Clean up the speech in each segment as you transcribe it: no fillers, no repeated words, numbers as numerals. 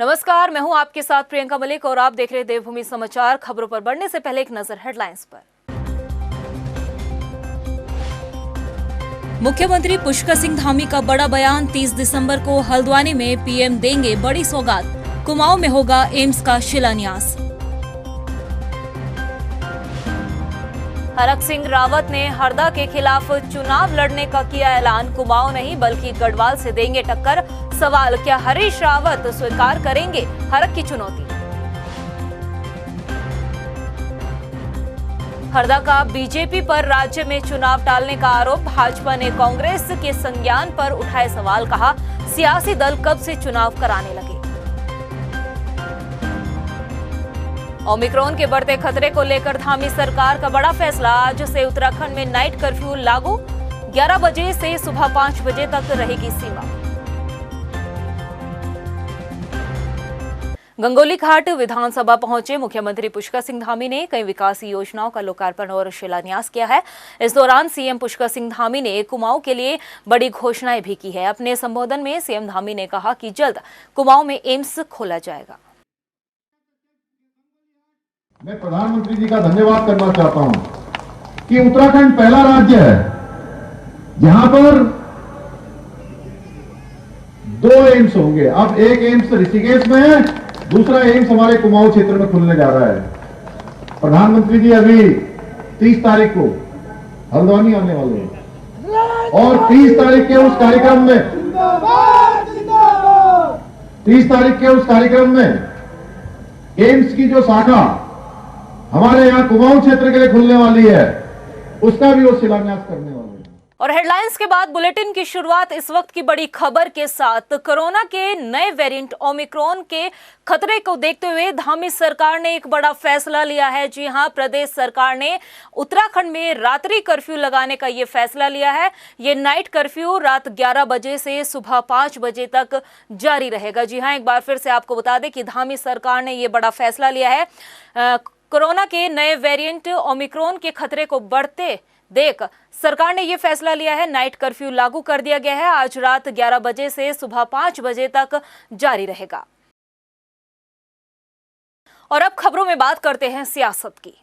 नमस्कार, मैं हूं आपके साथ प्रियंका मलिक और आप देख रहे हैं देवभूमि समाचार। खबरों पर बढ़ने से पहले एक नजर हेडलाइंस पर। मुख्यमंत्री पुष्कर सिंह धामी का बड़ा बयान। 30 दिसंबर को हल्द्वानी में पीएम देंगे बड़ी सौगात। कुमाऊं में होगा एम्स का शिलान्यास। हरक सिंह रावत ने हरदा के खिलाफ चुनाव लड़ने का किया ऐलान। कुमाऊं नहीं बल्कि गढ़वाल से देंगे टक्कर। सवाल, क्या हरीश रावत स्वीकार करेंगे हरक की चुनौती? हरदा का बीजेपी पर राज्य में चुनाव टालने का आरोप। भाजपा ने कांग्रेस के संज्ञान पर उठाए सवाल। कहा, सियासी दल कब से चुनाव कराने लगे? ओमिक्रॉन के बढ़ते खतरे को लेकर धामी सरकार का बड़ा फैसला। आज से उत्तराखंड में नाइट कर्फ्यू लागू। 11 बजे से सुबह 5 बजे तक रहेगी सीमा। गंगोली घाट विधानसभा पहुंचे मुख्यमंत्री पुष्कर सिंह धामी ने कई विकास योजनाओं का लोकार्पण और शिलान्यास किया है। इस दौरान सीएम पुष्कर सिंह धामी ने कुमाऊं के लिए बड़ी घोषणाएं भी की है। अपने संबोधन में सीएम धामी ने कहा कि जल्द कुमाऊं में एम्स खोला जाएगा। मैं प्रधानमंत्री जी का धन्यवाद करना चाहता हूं कि उत्तराखंड पहला राज्य है जहां पर 2 एम्स होंगे। अब एक एम्स ऋषिकेश में है, दूसरा एम्स हमारे कुमाऊं क्षेत्र में खुलने जा रहा है। प्रधानमंत्री जी अभी 30 तारीख को हल्द्वानी आने वाले हैं और 30 तारीख के उस कार्यक्रम में 30 तारीख के उस कार्यक्रम में एम्स की जो शाखा हमारे यहाँ कुमाऊं क्षेत्र के लिए खुलने वाली है, उसका भी वो शिलान्यास करने वाले हैं। और हेडलाइंस के बाद बुलेटिन की शुरुआत इस वक्त की बड़ी खबर के साथ। कोरोना के नए वेरिएंट ओमिक्रॉन के खतरे को देखते हुए धामी सरकार ने एक बड़ा फैसला लिया है। जी हां, प्रदेश सरकार ने उत्तराखंड में रात्रि कर्फ्यू लगाने का ये फैसला लिया है। ये नाइट कर्फ्यू रात 11 बजे से सुबह 5 बजे तक जारी रहेगा। जी हां, एक बार फिर से आपको बता दें कि धामी सरकार ने ये बड़ा फैसला लिया है। कोरोना के नए वेरिएंट ओमिक्रॉन के खतरे को बढ़ते देख सरकार ने यह फैसला लिया है। नाइट कर्फ्यू लागू कर दिया गया है। आज रात 11 बजे से सुबह 5 बजे तक जारी रहेगा। और अब खबरों में बात करते हैं सियासत की।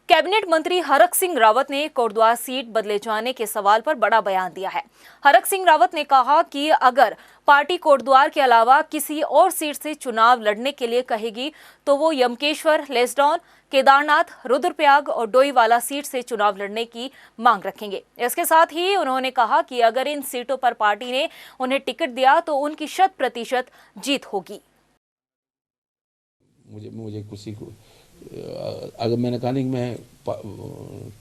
कैबिनेट मंत्री हरक सिंह रावत ने कोटद्वार सीट बदले जाने के सवाल पर बड़ा बयान दिया है। हरक सिंह रावत ने कहा कि अगर पार्टी कोटद्वार के अलावा किसी और सीट से चुनाव लड़ने के लिए कहेगी तो वो यमकेश्वर, लेसडाउन, केदारनाथ, रुद्रप्रयाग और डोईवाला सीट से चुनाव लड़ने की मांग रखेंगे। इसके साथ ही उन्होंने कहा कि अगर इन सीटों पर पार्टी ने उन्हें टिकट दिया तो उनकी 100% जीत होगी। मुझे किसी को अगर मैंने कहा नहीं, मैं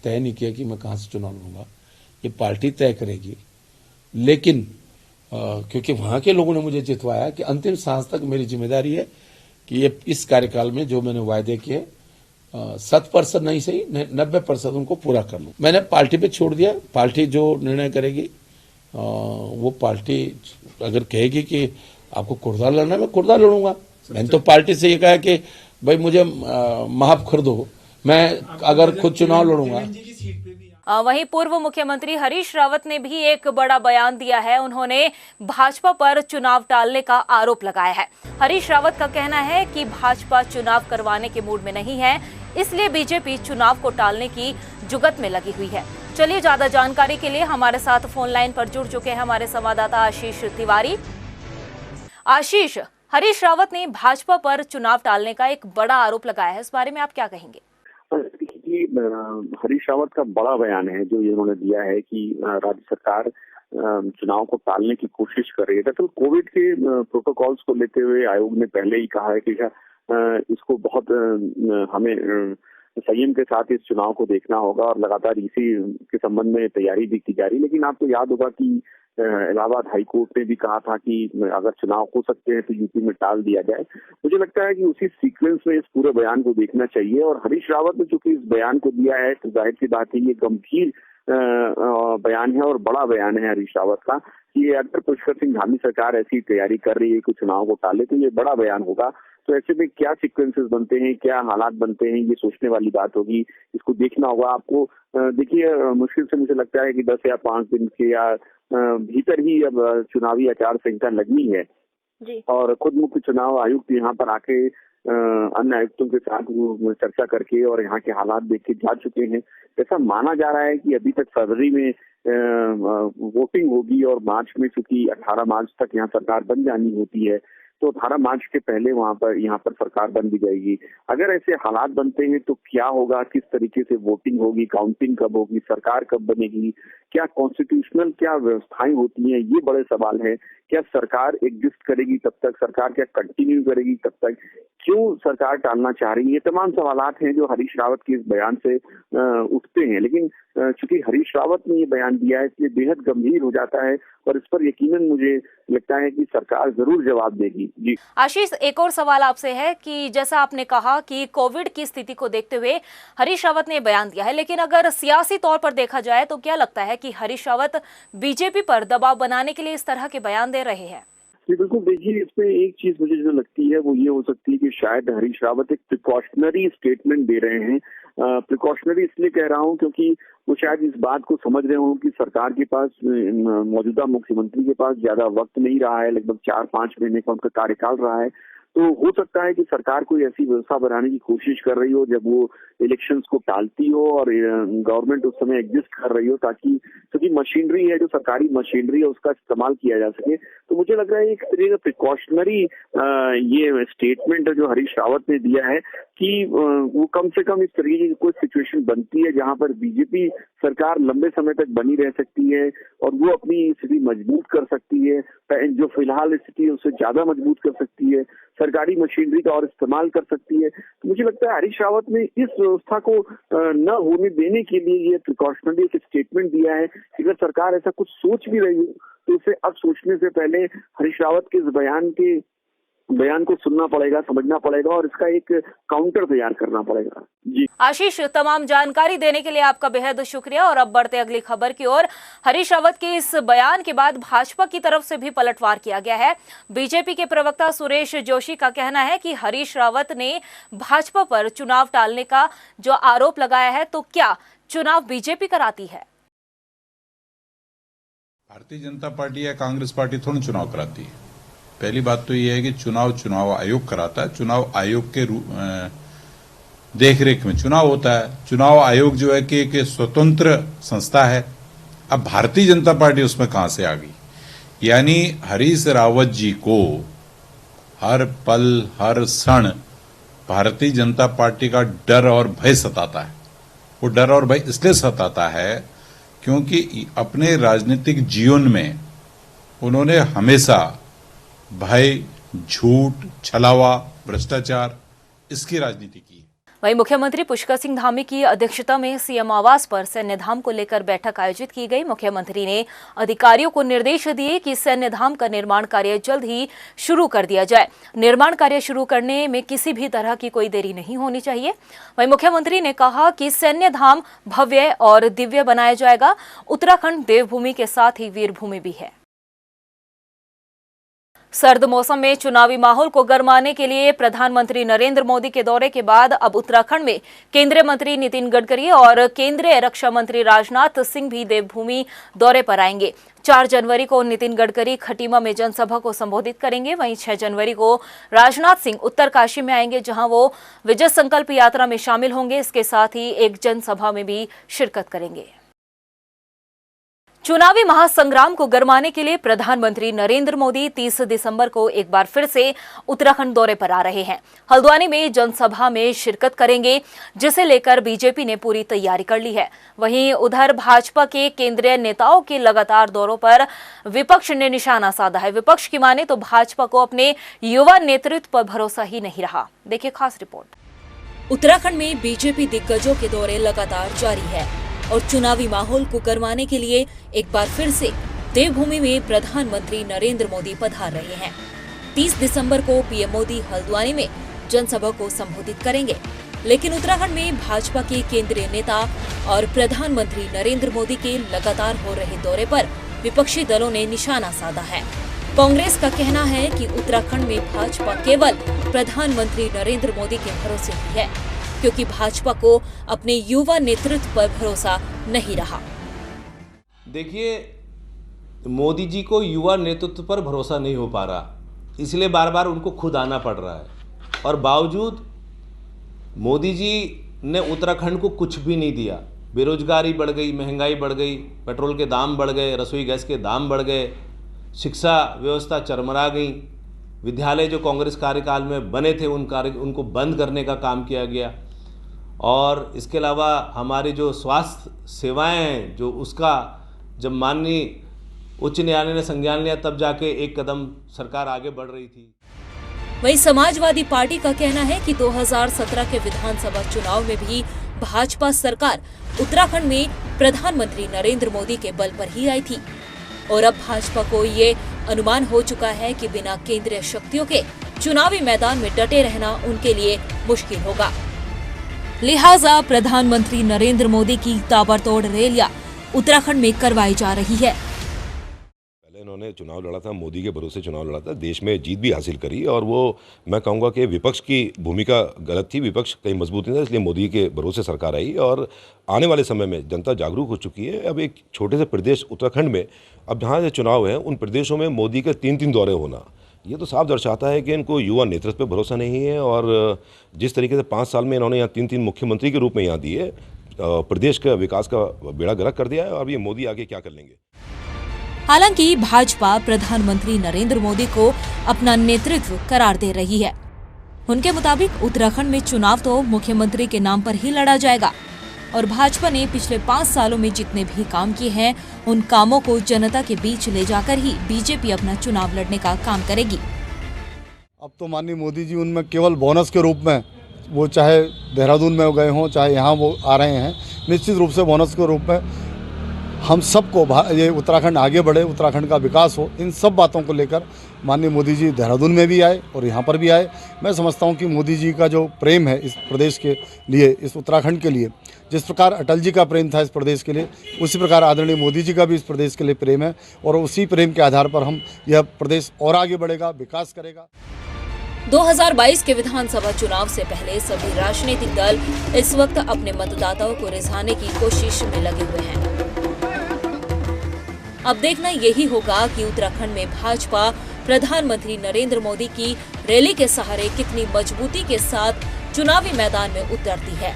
तय नहीं किया कि मैं कहां से चुनाव लड़ूंगा, ये पार्टी तय करेगी। लेकिन क्योंकि वहां के लोगों ने मुझे जितवाया कि अंतिम सांस तक मेरी जिम्मेदारी है कि ये इस कार्यकाल में जो मैंने वायदे किए 100% नहीं सही 90% उनको पूरा कर लूं। मैंने पार्टी पे छोड़ दिया। पार्टी जो निर्णय करेगी वो पार्टी अगर कहेगी कि आपको कोटद्वार लड़ना है, मैं कोटद्वार लड़ूंगा। मैंने तो पार्टी से ये कहा कि भाई मुझे माफ कर दो, मैं अगर खुद चुनाव लड़ूंगा। वहीं पूर्व मुख्यमंत्री हरीश रावत ने भी एक बड़ा बयान दिया है। उन्होंने भाजपा पर चुनाव टालने का आरोप लगाया है। हरीश रावत का कहना है कि भाजपा चुनाव करवाने के मूड में नहीं है, इसलिए बीजेपी चुनाव को टालने की जुगत में लगी हुई है। चलिए, ज्यादा जानकारी के लिए हमारे साथ फोन लाइन पर जुड़ चुके हैं हमारे संवाददाता आशीष तिवारी। आशीष, हरीश रावत ने भाजपा पर चुनाव टालने का एक बड़ा आरोप लगाया है, इस बारे में आप क्या कहेंगे? हरीश रावत का बड़ा बयान है जो इन्होंने दिया है कि राज्य सरकार चुनाव को टालने की कोशिश कर रही है। दरअसल कोविड के प्रोटोकॉल्स को लेते हुए आयोग ने पहले ही कहा है कि इसको बहुत हमें संयम के साथ इस चुनाव को देखना होगा और लगातार इसी के संबंध में तैयारी भी की जा रही है। लेकिन आपको याद होगा कि इलाहाबाद हाईकोर्ट ने भी कहा था कि अगर चुनाव हो सकते हैं तो यूपी में टाल दिया जाए। मुझे लगता है कि उसी सीक्वेंस में इस पूरे बयान को देखना चाहिए। और हरीश रावत ने चूंकि इस बयान को दिया है तो जाहिर सी बात है ये गंभीर बयान है और बड़ा बयान है हरीश रावत का कि अगर पुष्कर सिंह धामी सरकार ऐसी तैयारी कर रही है कि चुनाव को टाले तो ये बड़ा बयान होगा। तो ऐसे में क्या सीक्वेंसेस बनते हैं, क्या हालात बनते हैं, ये सोचने वाली बात होगी। इसको देखना होगा आपको। देखिए, मुश्किल से मुझे लगता है कि 10 या 5 दिन के या भीतर ही अब चुनावी आचार संहिता लगनी है जी। और खुद मुख्य चुनाव आयुक्त यहाँ पर आके अन्य आयुक्तों के साथ वो चर्चा करके और यहाँ के हालात देख के जा चुके हैं। ऐसा माना जा रहा है कि अभी तक फरवरी में वोटिंग होगी और मार्च में, चूंकि 18 मार्च तक यहाँ सरकार बन जानी होती है, तो 18 मार्च के पहले यहाँ पर सरकार बन भी जाएगी। अगर ऐसे हालात बनते हैं तो क्या होगा, किस तरीके से वोटिंग होगी, काउंटिंग कब होगी, सरकार कब बनेगी, क्या कॉन्स्टिट्यूशनल क्या व्यवस्थाएं होती हैं, ये बड़े सवाल है। क्या सरकार एग्जिस्ट करेगी तब तक, सरकार क्या कंटिन्यू करेगी तब तक, क्यों सरकार टालना चाह रही है, ये तमाम सवालात हैं जो हरीश रावत के इस बयान से उठते हैं। लेकिन चूंकि हरीश रावत ने ये बयान दिया है इसलिए बेहद गंभीर हो जाता है और इस पर यकीनन मुझे लगता है कि सरकार जरूर जवाब देगी। जी आशीष, एक और सवाल आपसे है कि जैसा आपने कहा कि कोविड की स्थिति को देखते हुए हरीश रावत ने बयान दिया है, लेकिन अगर सियासी तौर पर देखा जाए तो क्या लगता है कि हरीश रावत बीजेपी पर दबाव बनाने के लिए इस तरह के बयान दे रहे हैं? जी बिल्कुल, देखिए इसमें एक चीज मुझे जो लगती है वो ये हो सकती है कि शायद हरीश रावत एक प्रिकॉशनरी स्टेटमेंट दे रहे हैं। प्रिकॉशनरी इसलिए कह रहा हूं क्योंकि वो शायद इस बात को समझ रहे हों कि सरकार के पास, मौजूदा मुख्यमंत्री के पास ज्यादा वक्त नहीं रहा है, लगभग 4-5 महीने का उनका कार्यकाल रहा है। तो हो सकता है कि सरकार कोई ऐसी व्यवस्था बनाने की कोशिश कर रही हो जब वो इलेक्शंस को टालती हो और गवर्नमेंट उस समय एग्जिस्ट कर रही हो, ताकि क्योंकि मशीनरी है, जो सरकारी मशीनरी है उसका इस्तेमाल किया जा सके। तो मुझे लग रहा है एक तरीके का प्रिकॉशनरी ये स्टेटमेंट जो हरीश रावत ने दिया है कि वो कम से कम इस तरीके की कोई सिचुएशन बनती है जहां पर बीजेपी सरकार लंबे समय तक बनी रह सकती है और वो अपनी स्थिति मजबूत कर सकती है, जो फिलहाल स्थिति है उससे ज्यादा मजबूत कर सकती है, सरकारी मशीनरी का और इस्तेमाल कर सकती है। तो मुझे लगता है हरीश रावत ने इस व्यवस्था को न होने देने के लिए ये प्रिकॉशनरी एक स्टेटमेंट दिया है। अगर सरकार ऐसा कुछ सोच भी रही हो तो उसे अब सोचने से पहले हरीश रावत के इस बयान को सुनना पड़ेगा, समझना पड़ेगा और इसका एक काउंटर तैयार करना पड़ेगा। जी आशीष, तमाम जानकारी देने के लिए आपका बेहद शुक्रिया। और अब बढ़ते अगली खबर की ओर। हरीश रावत के इस बयान के बाद भाजपा की तरफ से भी पलटवार किया गया है। बीजेपी के प्रवक्ता सुरेश जोशी का कहना है कि हरीश रावत ने भाजपा पर चुनाव टालने का जो आरोप लगाया है, तो क्या चुनाव बीजेपी कराती है? भारतीय जनता पार्टी या कांग्रेस पार्टी थोड़ी चुनाव कराती है। पहली बात तो यह है कि चुनाव आयोग कराता है। चुनाव आयोग के देखरेख में चुनाव होता है। चुनाव आयोग जो है कि एक स्वतंत्र संस्था है। अब भारतीय जनता पार्टी उसमें कहां से आ गई? यानी हरीश रावत जी को हर पल हर क्षण भारतीय जनता पार्टी का डर और भय सताता है। वो डर और भय इसलिए सताता है क्योंकि अपने राजनीतिक जीवन में उन्होंने हमेशा भय, झूठ, छलावा, भ्रष्टाचार इसकी राजनीति की। वहीं मुख्यमंत्री पुष्कर सिंह धामी की अध्यक्षता में सीएम आवास पर सैन्य धाम को लेकर बैठक आयोजित की गई। मुख्यमंत्री ने अधिकारियों को निर्देश दिए कि सैन्य धाम का निर्माण कार्य जल्द ही शुरू कर दिया जाए। निर्माण कार्य शुरू करने में किसी भी तरह की कोई देरी नहीं होनी चाहिए। वहीं मुख्यमंत्री ने कहा कि सैन्य धाम भव्य और दिव्य बनाया जाएगा। उत्तराखंड देवभूमि के साथ ही वीरभूमि भी है। सर्द मौसम में चुनावी माहौल को गरमाने के लिए प्रधानमंत्री नरेंद्र मोदी के दौरे के बाद अब उत्तराखंड में केंद्रीय मंत्री नितिन गडकरी और केंद्रीय रक्षा मंत्री राजनाथ सिंह भी देवभूमि दौरे पर आएंगे। 4 जनवरी को नितिन गडकरी खटीमा में जनसभा को संबोधित करेंगे। वहीं 6 जनवरी को राजनाथ सिंह उत्तरकाशी में आएंगे, जहां वो विजय संकल्प यात्रा में शामिल होंगे। इसके साथ ही एक जनसभा में भी शिरकत करेंगे। चुनावी महासंग्राम को गरमाने के लिए प्रधानमंत्री नरेंद्र मोदी 30 दिसंबर को एक बार फिर से उत्तराखंड दौरे पर आ रहे हैं। हल्द्वानी में जनसभा में शिरकत करेंगे, जिसे लेकर बीजेपी ने पूरी तैयारी कर ली है। वहीं उधर भाजपा के केंद्रीय नेताओं के लगातार दौरों पर विपक्ष ने निशाना साधा है। विपक्ष की माने तो भाजपा को अपने युवा नेतृत्व पर भरोसा ही नहीं रहा। देखिए खास रिपोर्ट। उत्तराखंड में बीजेपी दिग्गजों के दौरे लगातार जारी है और चुनावी माहौल को गरमाने के लिए एक बार फिर से देवभूमि में प्रधानमंत्री नरेंद्र मोदी पधार रहे हैं। 30 दिसंबर को पीएम मोदी हल्द्वानी में जनसभा को संबोधित करेंगे। लेकिन उत्तराखंड में भाजपा के केंद्रीय नेता और प्रधानमंत्री नरेंद्र मोदी के लगातार हो रहे दौरे पर विपक्षी दलों ने निशाना साधा है। कांग्रेस का कहना है कि उत्तराखंड में भाजपा केवल प्रधानमंत्री नरेंद्र मोदी के भरोसे ही है, क्योंकि भाजपा को अपने युवा नेतृत्व पर भरोसा नहीं रहा। देखिए, मोदी जी को युवा नेतृत्व पर भरोसा नहीं हो पा रहा। इसलिए बार बार उनको खुद आना पड़ रहा है। और बावजूद मोदी जी ने उत्तराखंड को कुछ भी नहीं दिया। बेरोजगारी बढ़ गई, महंगाई बढ़ गई, पेट्रोल के दाम बढ़ गए, रसोई गैस के दाम बढ़ गए, शिक्षा व्यवस्था चरमरा गई, विद्यालय जो कांग्रेस कार्यकाल में बने थे उनको बंद करने का काम किया गया। और इसके अलावा हमारी जो स्वास्थ्य सेवाएं हैं, जो उसका जब माननीय उच्च न्यायालय ने संज्ञान लिया तब जाके एक कदम सरकार आगे बढ़ रही थी। वहीं समाजवादी पार्टी का कहना है कि 2017 के विधानसभा चुनाव में भी भाजपा सरकार उत्तराखंड में प्रधानमंत्री नरेंद्र मोदी के बल पर ही आई थी और अब भाजपा को ये अनुमान हो चुका है कि बिना केंद्रीय शक्तियों के चुनावी मैदान में डटे रहना उनके लिए मुश्किल होगा। लिहाजा प्रधानमंत्री नरेंद्र मोदी की ताबड़तोड़ रैलियां उत्तराखंड में करवाई जा रही है। इन्होंने चुनाव लड़ा था, मोदी के भरोसे चुनाव लड़ा था, देश में जीत भी हासिल करी और वो मैं कहूँगा कि विपक्ष की भूमिका गलत थी, विपक्ष कहीं मजबूत नहीं था, इसलिए मोदी के भरोसे सरकार आई और आने वाले समय में जनता जागरूक हो चुकी है। अब एक छोटे से प्रदेश उत्तराखंड में अब जहाँ से चुनाव है उन प्रदेशों में मोदी के 3-3 दौरे होना, ये तो साफ दर्शाता है कि इनको युवा नेतृत्व पर भरोसा नहीं है। और जिस तरीके से 5 साल में इन्होंने यहाँ 3-3 मुख्यमंत्री के रूप में यहाँ दिए, प्रदेश का विकास का बेड़ा गर्क कर दिया है। और अब ये मोदी आगे क्या कर लेंगे। हालांकि भाजपा प्रधानमंत्री नरेंद्र मोदी को अपना नेतृत्व करार दे रही है। उनके मुताबिक उत्तराखंड में चुनाव तो मुख्यमंत्री के नाम पर ही लड़ा जाएगा और भाजपा ने पिछले 5 सालों में जितने भी काम किए हैं उन कामों को जनता के बीच ले जाकर ही बीजेपी अपना चुनाव लड़ने का काम करेगी। अब तो माननीय मोदी जी उनमें केवल बोनस के रूप में, वो चाहे देहरादून में गए हों चाहे यहाँ वो आ रहे हैं, निश्चित रूप से बोनस के रूप में हम सबको ये उत्तराखंड आगे बढ़े, उत्तराखंड का विकास हो, इन सब बातों को लेकर माननीय मोदी जी देहरादून में भी आए और यहाँ पर भी आए। मैं समझता हूँ कि मोदी जी का जो प्रेम है इस प्रदेश के लिए, इस उत्तराखंड के लिए, जिस प्रकार अटल जी का प्रेम था इस प्रदेश के लिए, उसी प्रकार आदरणीय मोदी जी का भी इस प्रदेश के लिए प्रेम है और उसी प्रेम के आधार पर हम यह प्रदेश और आगे बढ़ेगा, विकास करेगा। 2022 के विधानसभा चुनाव से पहले सभी राजनीतिक दल इस वक्त अपने मतदाताओं को रिझाने की कोशिश में लगे हुए हैं। अब देखना यही होगा कि उत्तराखंड में भाजपा प्रधानमंत्री नरेंद्र मोदी की रैली के सहारे कितनी मजबूती के साथ चुनावी मैदान में उतरती है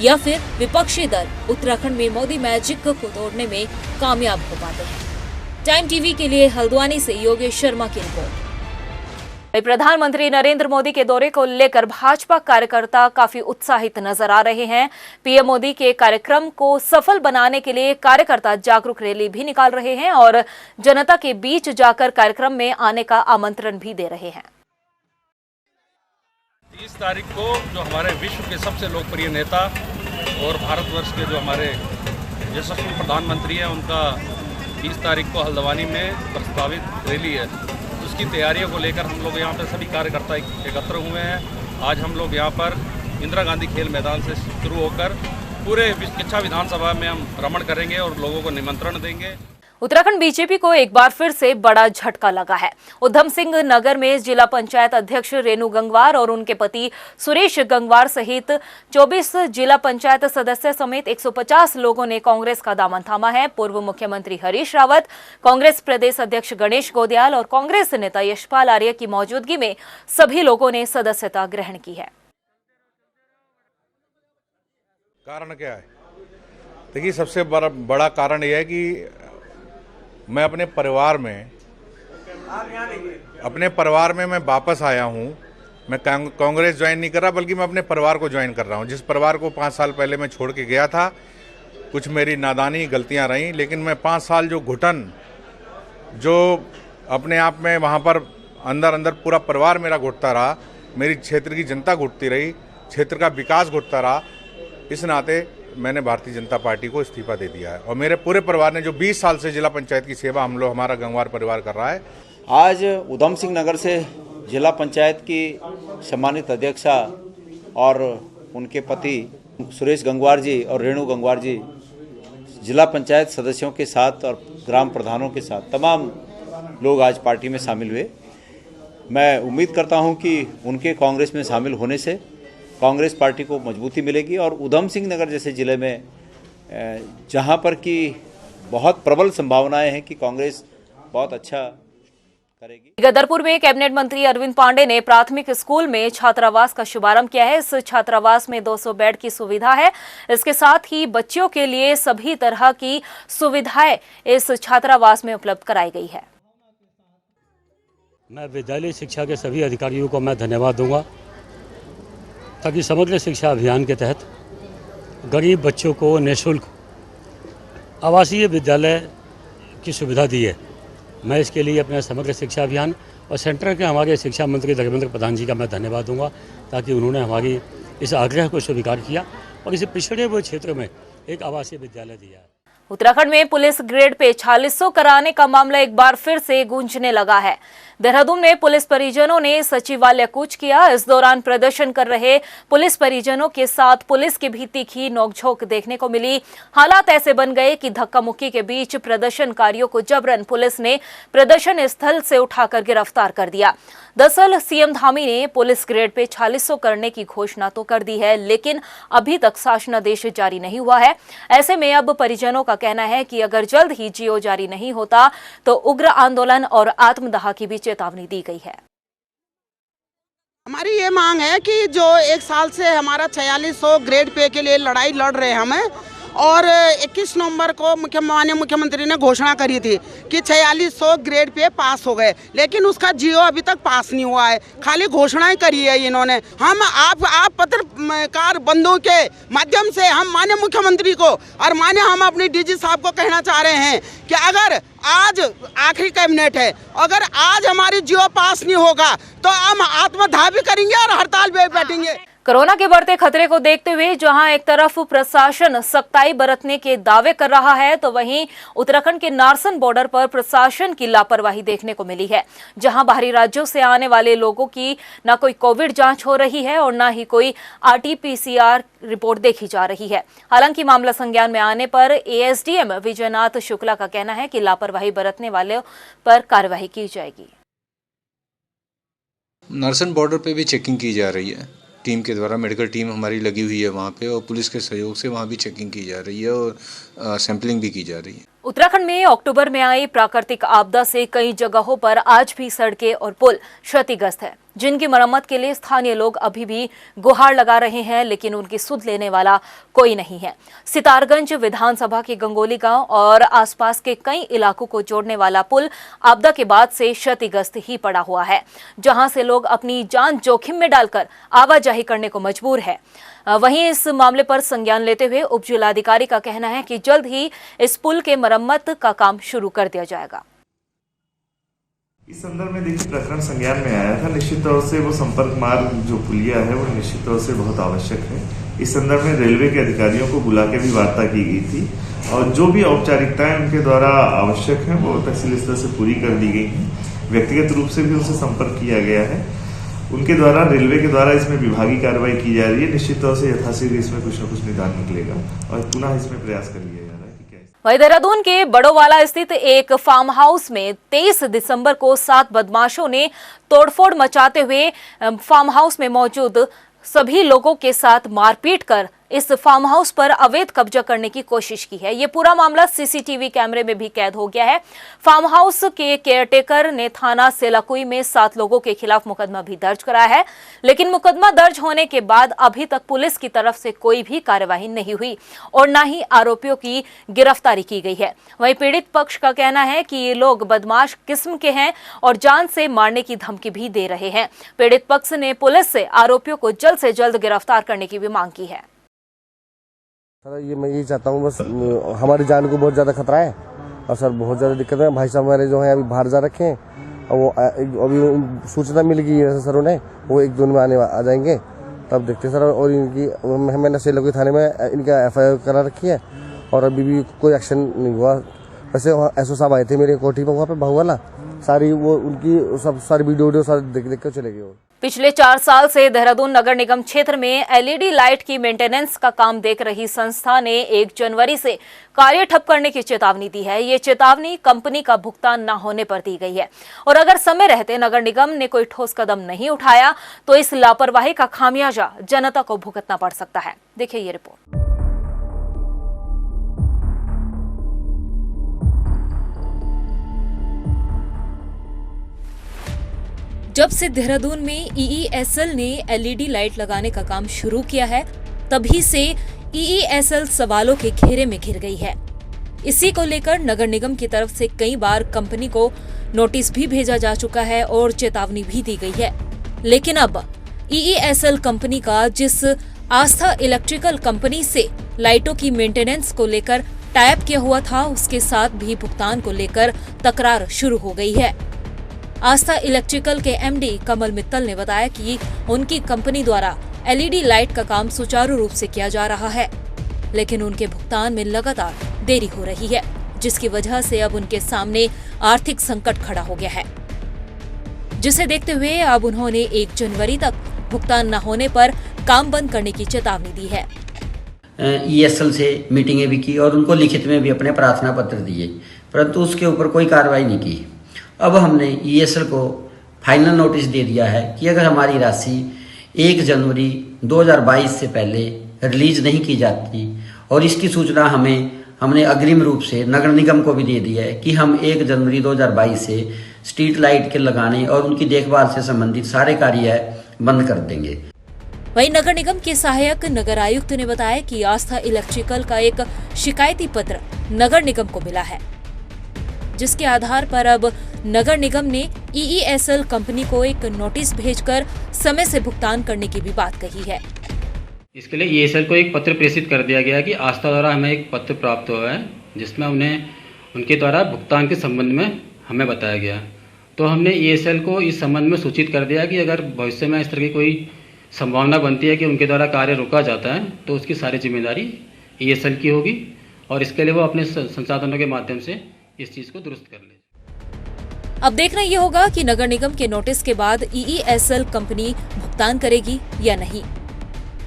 या फिर विपक्षी दल उत्तराखंड में मोदी मैजिक को तोड़ने में कामयाब हो पाते हैं। टाइम टीवी के लिए हल्द्वानी से योगेश शर्मा की रिपोर्ट। प्रधानमंत्री नरेंद्र मोदी के दौरे को लेकर भाजपा कार्यकर्ता काफी उत्साहित नजर आ रहे हैं। पीएम मोदी के कार्यक्रम को सफल बनाने के लिए कार्यकर्ता जागरूक रैली भी निकाल रहे हैं और जनता के बीच जाकर कार्यक्रम में आने का आमंत्रण भी दे रहे हैं। 30 तारीख को जो हमारे विश्व के सबसे लोकप्रिय नेता और भारतवर्ष के जो हमारे यशस्वी प्रधानमंत्री हैं, उनका 30 तारीख को हल्द्वानी में प्रस्तावित रैली है। उसकी तैयारियों को लेकर हम लोग यहाँ पर सभी कार्यकर्ता एकत्र हुए हैं। आज हम लोग यहाँ पर इंदिरा गांधी खेल मैदान से शुरू होकर पूरे किच्छा विधानसभा में हम भ्रमण करेंगे और लोगों को निमंत्रण देंगे। उत्तराखंड बीजेपी को एक बार फिर से बड़ा झटका लगा है। उधम सिंह नगर में जिला पंचायत अध्यक्ष रेणु गंगवार और उनके पति सुरेश गंगवार सहित 24 जिला पंचायत सदस्य समेत 150 लोगों ने कांग्रेस का दामन थामा है। पूर्व मुख्यमंत्री हरीश रावत, कांग्रेस प्रदेश अध्यक्ष गणेश गोदयाल और कांग्रेस नेता यशपाल आर्य की मौजूदगी में सभी लोगों ने सदस्यता ग्रहण की है। कारण क्या है? देखिए, सबसे बड़ा कारण यह है कि मैं अपने परिवार में मैं वापस आया हूं। मैं कांग्रेस ज्वाइन नहीं कर रहा, बल्कि मैं अपने परिवार को ज्वाइन कर रहा हूं। जिस परिवार को 5 साल पहले मैं छोड़ के गया था, कुछ मेरी नादानी गलतियां रहीं, लेकिन मैं 5 साल जो घुटन जो अपने आप में वहां पर अंदर पूरा परिवार मेरा घुटता रहा, मेरी क्षेत्र की जनता घुटती रही, क्षेत्र का विकास घुटता रहा, इस नाते मैंने भारतीय जनता पार्टी को इस्तीफा दे दिया है। और मेरे पूरे परिवार ने जो 20 साल से जिला पंचायत की सेवा हमारा गंगवार परिवार कर रहा है। आज उधम सिंह नगर से जिला पंचायत की सम्मानित अध्यक्षा और उनके पति सुरेश गंगवार जी और रेणु गंगवार जी जिला पंचायत सदस्यों के साथ और ग्राम प्रधानों के साथ तमाम लोग आज पार्टी में शामिल हुए। मैं उम्मीद करता हूं कि उनके कांग्रेस में शामिल होने से कांग्रेस पार्टी को मजबूती मिलेगी और उधम सिंह नगर जैसे ज़िले में जहां पर कि बहुत प्रबल संभावनाएं हैं कि कांग्रेस बहुत अच्छा करेगी। गदरपुर में कैबिनेट मंत्री अरविंद पांडे ने प्राथमिक स्कूल में छात्रावास का शुभारंभ किया है। इस छात्रावास में 200 बेड की सुविधा है। इसके साथ ही बच्चों के लिए सभी तरह की सुविधाएं इस छात्रावास में उपलब्ध कराई गई है। मैं विद्यालय शिक्षा के सभी अधिकारियों को मैं धन्यवाद दूंगा, ताकि समग्र शिक्षा अभियान के तहत गरीब बच्चों को निःशुल्क आवासीय विद्यालय की सुविधा दी है। मैं इसके लिए अपने समग्र शिक्षा अभियान और सेंटर के हमारे शिक्षा मंत्री धर्मेंद्र प्रधान जी का मैं धन्यवाद दूंगा, ताकि उन्होंने हमारी इस आग्रह को स्वीकार किया और इसे पिछड़े हुए क्षेत्र में एक आवासीय विद्यालय दिया है। उत्तराखंड में पुलिस ग्रेड पे 4600 कराने का मामला एक बार फिर से गूंजने लगा है। देहरादून में पुलिस परिजनों ने सचिवालय कूच किया। इस दौरान प्रदर्शन कर रहे पुलिस परिजनों के साथ पुलिस की भी तीखी नोकझोंक देखने को मिली। हालात ऐसे बन गए कि धक्का मुक्की के बीच प्रदर्शनकारियों को जबरन पुलिस ने प्रदर्शन स्थल से उठाकर गिरफ्तार कर दिया। दरअसल सीएम धामी ने पुलिस ग्रेड पे 4600 करने की घोषणा तो कर दी है, लेकिन अभी तक शासनादेश जारी नहीं हुआ है। ऐसे में अब परिजनों का कहना है कि अगर जल्द ही जीओ जारी नहीं होता तो उग्र आंदोलन और आत्मदाह की भी चेतावनी दी गई है। हमारी ये मांग है कि जो एक साल से हमारा 4600 ग्रेड पे के लिए लड़ाई लड़ रहे हैं हमें, और 21 नवंबर को माननीय मुख्यमंत्री ने घोषणा करी थी कि 4600 ग्रेड पे पास हो गए, लेकिन उसका जीओ अभी तक पास नहीं हुआ है। खाली घोषणाएं करी है इन्होंने। हम आप पत्रकार बंधुओं के माध्यम से हम माननीय मुख्यमंत्री को और माननीय हम अपनी डीजी साहब को कहना चाह रहे हैं कि अगर आज आखिरी कैबिनेट है, अगर आज हमारी जीओ पास नहीं होगा तो हम आत्मदाह भी करेंगे और हड़ताल पे बैठेंगे। कोरोना के बढ़ते खतरे को देखते हुए जहां एक तरफ प्रशासन सख्ताई बरतने के दावे कर रहा है, तो वहीं उत्तराखंड के नारसन बॉर्डर पर प्रशासन की लापरवाही देखने को मिली है, जहां बाहरी राज्यों से आने वाले लोगों की न कोई कोविड जांच हो रही है और न ही कोई आरटी-पीसीआर रिपोर्ट देखी जा रही है। हालांकि मामला संज्ञान में आने पर एएसडीएम विजयनाथ शुक्ला का कहना है कि लापरवाही बरतने वालों पर कार्रवाई की जाएगी। नारसन बॉर्डर पे भी चेकिंग की जा रही है टीम के द्वारा। मेडिकल टीम हमारी लगी हुई है वहाँ पे, और पुलिस के सहयोग से वहाँ भी चेकिंग की जा रही है और सैंपलिंग भी की जा रही है। उत्तराखंड में अक्टूबर में आई प्राकृतिक आपदा से कई जगहों पर आज भी सड़कें और पुल क्षतिग्रस्त है, जिनकी मरम्मत के लिए स्थानीय लोग अभी भी गुहार लगा रहे हैं, लेकिन उनकी सुध लेने वाला कोई नहीं है। सितारगंज विधानसभा के गंगोली गांव और आसपास के कई इलाकों को जोड़ने वाला पुल आपदा के बाद से क्षतिग्रस्त ही पड़ा हुआ है, जहां से लोग अपनी जान जोखिम में डालकर आवाजाही करने को मजबूर है। वहीं इस मामले पर संज्ञान लेते हुए उप जिलाधिकारी का कहना है कि जल्द ही इस पुल के मरम्मत का काम शुरू कर दिया जाएगा। इस संदर्भ में देखिए, प्रकरण संज्ञान में आया था। निश्चित तौर से वो संपर्क मार्ग जो पुलिया है वो निश्चित तौर से बहुत आवश्यक है। इस संदर्भ में रेलवे के अधिकारियों को बुला के भी वार्ता की गई थी, और जो भी औपचारिकताएं उनके द्वारा आवश्यक है वो तहसील स्तर से पूरी कर दी गई है। व्यक्तिगत रूप से भी उनसे संपर्क किया गया है। उनके द्वारा, रेलवे के द्वारा इसमें विभागीय कार्रवाई की जा रही है। निश्चित तौर से यथाशीघ्र इसमें कुछ न कुछ निदान निकलेगा और पुनः इसमें प्रयास कर लिया जा रहा है कि क्या। वहीं देहरादून के बड़ोवाला स्थित एक फार्म हाउस में 23 दिसंबर को 7 बदमाशों ने तोड़फोड़ मचाते हुए फार्म हाउस में मौजूद सभी लोगों के साथ मारपीट कर इस फार्म हाउस पर अवैध कब्जा करने की कोशिश की है। ये पूरा मामला सीसीटीवी कैमरे में भी कैद हो गया है। फार्म हाउस के केयरटेकर ने थाना सेलाकुई में 7 लोगों के खिलाफ मुकदमा भी दर्ज कराया है, लेकिन मुकदमा दर्ज होने के बाद अभी तक पुलिस की तरफ से कोई भी कार्यवाही नहीं हुई और न ही आरोपियों की गिरफ्तारी की गई है। वहीं पीड़ित पक्ष का कहना है कि ये लोग बदमाश किस्म के हैं और जान से मारने की धमकी भी दे रहे हैं। पीड़ित पक्ष ने पुलिस से आरोपियों को जल्द से जल्द गिरफ्तार करने की भी मांग की है। सर, ये मैं यही चाहता हूँ, बस हमारी जान को बहुत ज़्यादा खतरा है और सर बहुत ज़्यादा दिक्कत है। भाई साहब हमारे जो हैं अभी बाहर जा रखे हैं और वो अभी सूचना मिल गई है सरों ने, वो 1-2 दिन में आ जाएंगे, तब देखते सर। और इनकी मैंने सेलाकुई थाने में इनका FIR करा रखी है और अभी भी कोई एक्शन नहीं हुआ। वैसे SO साहब आए थे मेरे कोठी में, वहाँ पे बहु वाला सारी वो उनकी सब सारी वीडियो सारी देख कर चले गए। पिछले 4 साल से देहरादून नगर निगम क्षेत्र में LED लाइट की मेंटेनेंस का काम देख रही संस्था ने 1 जनवरी से कार्य ठप करने की चेतावनी दी है। ये चेतावनी कंपनी का भुगतान न होने पर दी गई है और अगर समय रहते नगर निगम ने कोई ठोस कदम नहीं उठाया तो इस लापरवाही का खामियाजा जनता को भुगतना पड़ सकता है। देखिए ये रिपोर्ट। जब से देहरादून में EESL ने LED लाइट लगाने का काम शुरू किया है, तभी से EESL सवालों के घेरे में घिर गई है। इसी को लेकर नगर निगम की तरफ से कई बार कंपनी को नोटिस भी भेजा जा चुका है और चेतावनी भी दी गई है। लेकिन अब EESL कंपनी का जिस आस्था इलेक्ट्रिकल कंपनी से लाइटों की मेंटेनेंस को लेकर टाई अप किया हुआ था, उसके साथ भी भुगतान को लेकर तकरार शुरू हो गई है। आस्था इलेक्ट्रिकल के MD कमल मित्तल ने बताया कि उनकी कंपनी द्वारा LED लाइट का काम सुचारू रूप से किया जा रहा है, लेकिन उनके भुगतान में लगातार देरी हो रही है, जिसकी वजह से अब उनके सामने आर्थिक संकट खड़ा हो गया है, जिसे देखते हुए अब उन्होंने 1 जनवरी तक भुगतान न होने पर काम बंद करने की चेतावनी दी है। EESL से मीटिंगें भी की और उनको लिखित में भी अपने प्रार्थना पत्र दिए, परंतु उसके ऊपर कोई कार्रवाई नहीं की। अब हमने EESL को फाइनल नोटिस दे दिया है कि अगर हमारी राशि 1 जनवरी 2022 से पहले रिलीज नहीं की जाती, और इसकी सूचना हमने अग्रिम रूप से नगर निगम को भी दे दी है कि हम 1 जनवरी 2022 से स्ट्रीट लाइट के लगाने और उनकी देखभाल से संबंधित सारे कार्य बंद कर देंगे। वहीं नगर निगम के सहायक नगर आयुक्त ने बताया कि आस्था इलेक्ट्रिकल का एक शिकायती पत्र नगर निगम को मिला है, जिसके आधार पर अब नगर निगम ने EESL कंपनी को एक नोटिस भेजकर समय से भुगतान करने की भी बात कही है। इसके लिए EESL को एक पत्र प्रेषित कर दिया गया कि आस्था द्वारा हमें एक पत्र प्राप्त हुआ है, जिसमें उनके द्वारा भुगतान के संबंध में हमें बताया गया। तो हमने EESL को इस संबंध में सूचित कर दिया कि अगर भविष्य में इस तरह की कोई संभावना बनती है कि उनके द्वारा कार्य रोका जाता है, तो उसकी सारी जिम्मेदारी EESL की होगी, और इसके लिए वो अपने संसाधनों के माध्यम से इस चीज़ को दुरुस्त कर ले। अब देखना ये होगा कि नगर निगम के नोटिस के बाद EESL कंपनी भुगतान करेगी या नहीं,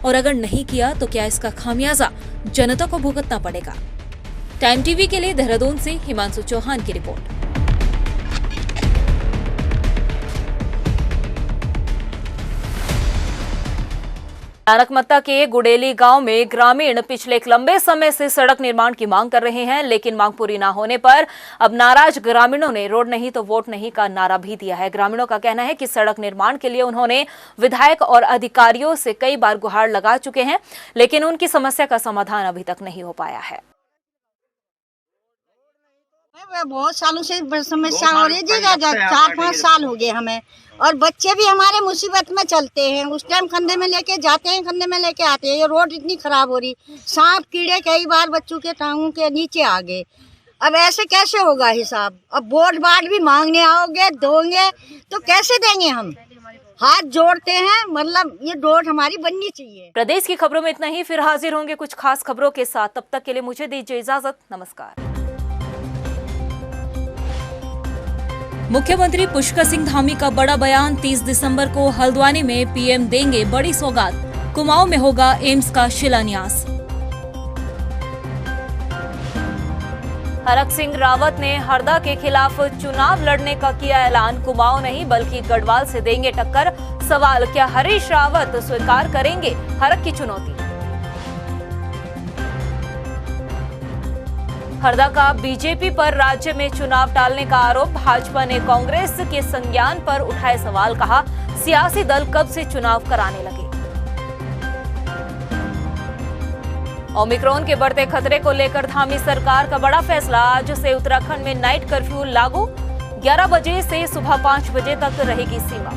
और अगर नहीं किया तो क्या इसका खामियाजा जनता को भुगतना पड़ेगा। टाइम टीवी के लिए देहरादून से हिमांशु चौहान की रिपोर्ट। नानकमत्ता के गुडेली गांव में ग्रामीण पिछले एक लंबे समय से सड़क निर्माण की मांग कर रहे हैं, लेकिन मांग पूरी न होने पर अब नाराज ग्रामीणों ने रोड नहीं तो वोट नहीं का नारा भी दिया है। ग्रामीणों का कहना है कि सड़क निर्माण के लिए उन्होंने विधायक और अधिकारियों से कई बार गुहार लगा चुके हैं, लेकिन उनकी समस्या का समाधान अभी तक नहीं हो पाया है। बहुत सालों से समस्या हो रही है, 4-5 साल हो गए हमें, और बच्चे भी हमारे मुसीबत में चलते हैं। उस टाइम कंधे में लेके जाते हैं, कंधे में लेके आते हैं। ये रोड इतनी खराब हो रही, सांप कीड़े कई बार बच्चों के टांगों के नीचे आ गए। अब ऐसे कैसे होगा हिसाब? अब वोट बाट भी मांगने आओगे, दोगे तो कैसे देंगे हम? हाथ जोड़ते हैं, मतलब ये रोड हमारी बननी चाहिए। प्रदेश की खबरों में इतना ही, फिर हाजिर होंगे कुछ खास खबरों के साथ। तब तक के लिए मुझे दीजिए इजाजत। नमस्कार। मुख्यमंत्री पुष्कर सिंह धामी का बड़ा बयान, 30 दिसंबर को हल्द्वानी में PM देंगे बड़ी सौगात, कुमाऊं में होगा एम्स का शिलान्यास। हरक सिंह रावत ने हरदा के खिलाफ चुनाव लड़ने का किया ऐलान, कुमाऊं नहीं बल्कि गढ़वाल से देंगे टक्कर। सवाल, क्या हरीश रावत स्वीकार करेंगे हरक की चुनौती? हरदा का बीजेपी पर राज्य में चुनाव टालने का आरोप, भाजपा ने कांग्रेस के संज्ञान पर उठाए सवाल, कहा सियासी दल कब से चुनाव कराने लगे। ओमिक्रॉन के बढ़ते खतरे को लेकर धामी सरकार का बड़ा फैसला, आज से उत्तराखंड में नाइट कर्फ्यू लागू, 11 बजे से सुबह 5 बजे तक रहेगी सीमा।